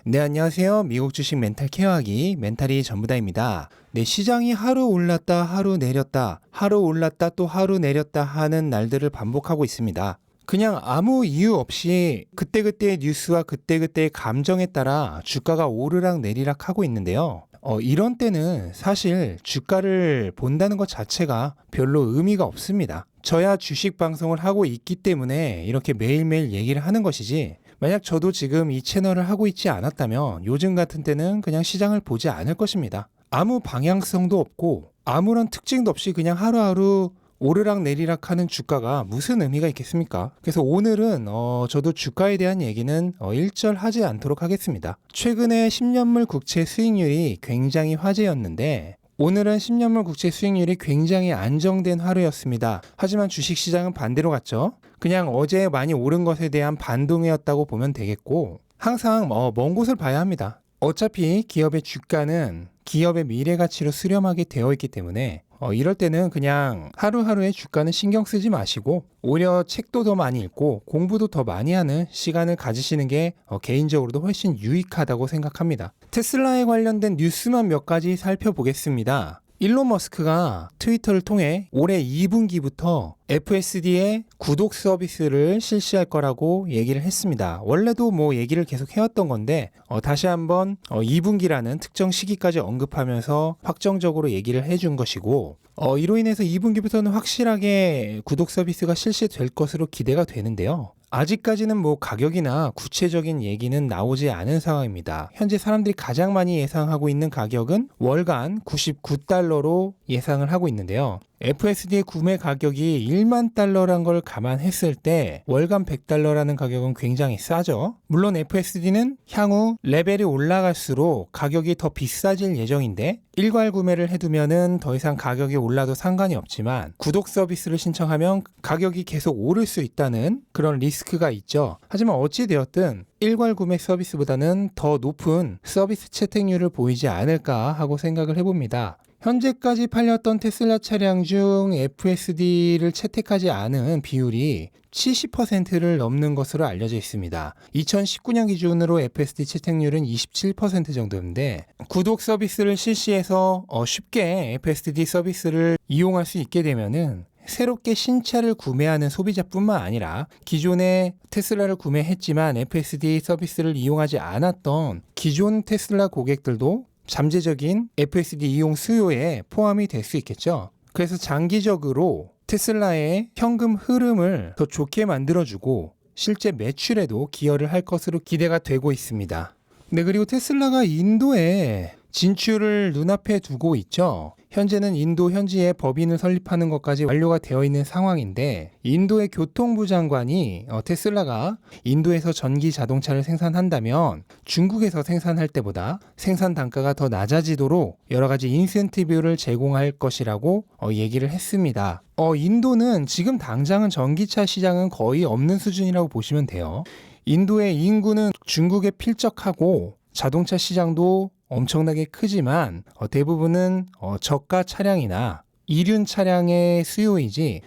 네, 안녕하세요. 미국 주식 멘탈 케어하기 멘탈이 전부다입니다. 네, 시장이 하루 올랐다 하루 내렸다 하루 올랐다 또 하루 내렸다 하는 날들을 반복하고 있습니다. 그냥 아무 이유 없이 그때그때의 뉴스와 그때그때의 감정에 따라 주가가 오르락 내리락 하고 있는데요. 이런 때는 사실 주가를 본다는 것 자체가 별로 의미가 없습니다. 저야 주식 방송을 하고 있기 때문에 이렇게 매일매일 얘기를 하는 것이지, 만약 저도 지금 이 채널을 하고 있지 않았다면 요즘 같은 때는 그냥 시장을 보지 않을 것입니다. 아무 방향성도 없고 아무런 특징도 없이 그냥 하루하루 오르락 내리락 하는 주가가 무슨 의미가 있겠습니까? 그래서 오늘은 저도 주가에 대한 얘기는 일절하지 않도록 하겠습니다. 최근에 10년물 국채 수익률이 굉장히 화제였는데, 오늘은 10년물 국채 수익률이 굉장히 안정된 하루였습니다. 하지만 주식시장은 반대로 갔죠. 그냥 어제 많이 오른 것에 대한 반동이었다고 보면 되겠고, 항상 먼 곳을 봐야 합니다. 어차피 기업의 주가는 기업의 미래 가치로 수렴하게 되어 있기 때문에 이럴 때는 그냥 하루하루의 주가는 신경 쓰지 마시고 오히려 책도 더 많이 읽고 공부도 더 많이 하는 시간을 가지시는 게 개인적으로도 훨씬 유익하다고 생각합니다. 테슬라에 관련된 뉴스만 몇 가지 살펴보겠습니다. 일론 머스크가 트위터를 통해 올해 2분기부터 FSD의 구독 서비스를 실시할 거라고 얘기를 했습니다. 원래도 얘기를 계속 해왔던 건데 다시 한번 2분기라는 특정 시기까지 언급하면서 확정적으로 얘기를 해준 것이고, 이로 인해서 2분기부터는 확실하게 구독 서비스가 실시될 것으로 기대가 되는데요. 아직까지는 가격이나 구체적인 얘기는 나오지 않은 상황입니다. 현재 사람들이 가장 많이 예상하고 있는 가격은 월간 $99로 예상을 하고 있는데요. FSD의 구매 가격이 1만 달러란 걸 감안했을 때 월간 $100라는 가격은 굉장히 싸죠. 물론 FSD는 향후 레벨이 올라갈수록 가격이 더 비싸질 예정인데, 일괄 구매를 해두면은 더 이상 가격이 올라도 상관이 없지만 구독 서비스를 신청하면 가격이 계속 오를 수 있다는 그런 리스크가 있죠. 하지만 어찌되었든 일괄 구매 서비스보다는 더 높은 서비스 채택률을 보이지 않을까 하고 생각을 해봅니다. 현재까지 팔렸던 테슬라 차량 중 FSD를 채택하지 않은 비율이 70%를 넘는 것으로 알려져 있습니다. 2019년 기준으로 FSD 채택률은 27% 정도인데, 구독 서비스를 실시해서 쉽게 FSD 서비스를 이용할 수 있게 되면은 새롭게 신차를 구매하는 소비자뿐만 아니라 기존에 테슬라를 구매했지만 FSD 서비스를 이용하지 않았던 기존 테슬라 고객들도 잠재적인 FSD 이용 수요에 포함이 될 수 있겠죠. 그래서 장기적으로 테슬라의 현금 흐름을 더 좋게 만들어주고 실제 매출에도 기여를 할 것으로 기대가 되고 있습니다. 네, 그리고 테슬라가 인도에 진출을 눈앞에 두고 있죠. 현재는 인도 현지에 법인을 설립하는 것까지 완료가 되어 있는 상황인데, 인도의 교통부 장관이 테슬라가 인도에서 전기 자동차를 생산한다면 중국에서 생산할 때보다 생산 단가가 더 낮아지도록 여러 가지 인센티브를 제공할 것이라고 얘기를 했습니다. 인도는 지금 당장은 전기차 시장은 거의 없는 수준이라고 보시면 돼요. 인도의 인구는 중국에 필적하고 자동차 시장도 엄청나게 크지만 대부분은 저가 차량이나 이륜 차량의 수요이지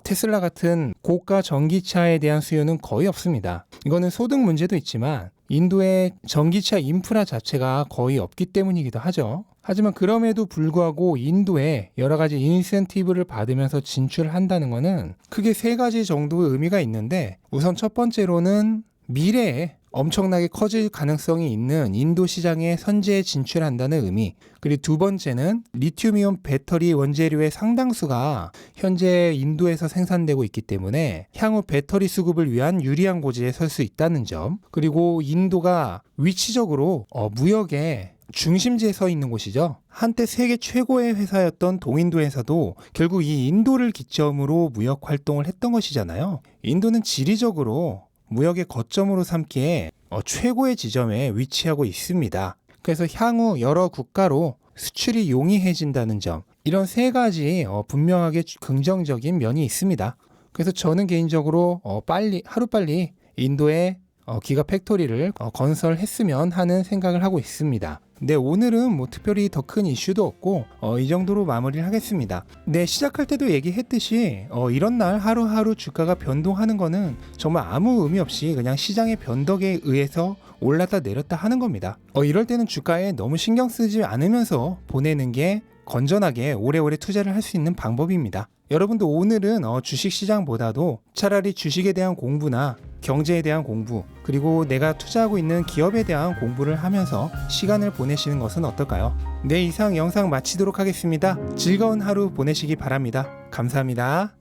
테슬라 같은 고가 전기차에 대한 수요는 거의 없습니다. 이거는 소득 문제도 있지만 인도의 전기차 인프라 자체가 거의 없기 때문이기도 하죠. 하지만 그럼에도 불구하고 인도에 여러 가지 인센티브를 받으면서 진출한다는 것은 크게 세 가지 정도의 의미가 있는데, 우선 첫 번째로는 미래에 엄청나게 커질 가능성이 있는 인도 시장에 선제에 진출한다는 의미, 그리고 두 번째는 리튬이온 배터리 원재료의 상당수가 현재 인도에서 생산되고 있기 때문에 향후 배터리 수급을 위한 유리한 고지에 설 수 있다는 점, 그리고 인도가 위치적으로 무역의 중심지에 서 있는 곳이죠. 한때 세계 최고의 회사였던 동인도에서도 결국 이 인도를 기점으로 무역 활동을 했던 것이잖아요. 인도는 지리적으로 무역의 거점으로 삼기에 최고의 지점에 위치하고 있습니다. 그래서 향후 여러 국가로 수출이 용이해진다는 점, 이런 세 가지 분명하게 긍정적인 면이 있습니다. 그래서 저는 개인적으로 하루빨리 인도에 기가 팩토리를 건설했으면 하는 생각을 하고 있습니다. 네, 오늘은 뭐 특별히 더 큰 이슈도 없고 이 정도로 마무리를 하겠습니다. 네, 시작할 때도 얘기했듯이 이런 날 하루하루 주가가 변동하는 거는 정말 아무 의미 없이 그냥 시장의 변덕에 의해서 올랐다 내렸다 하는 겁니다. 이럴 때는 주가에 너무 신경 쓰지 않으면서 보내는 게 건전하게 오래오래 투자를 할 수 있는 방법입니다. 여러분도 오늘은 주식시장보다도 차라리 주식에 대한 공부나 경제에 대한 공부, 그리고 내가 투자하고 있는 기업에 대한 공부를 하면서 시간을 보내시는 것은 어떨까요? 네, 이상 영상 마치도록 하겠습니다. 즐거운 하루 보내시기 바랍니다. 감사합니다.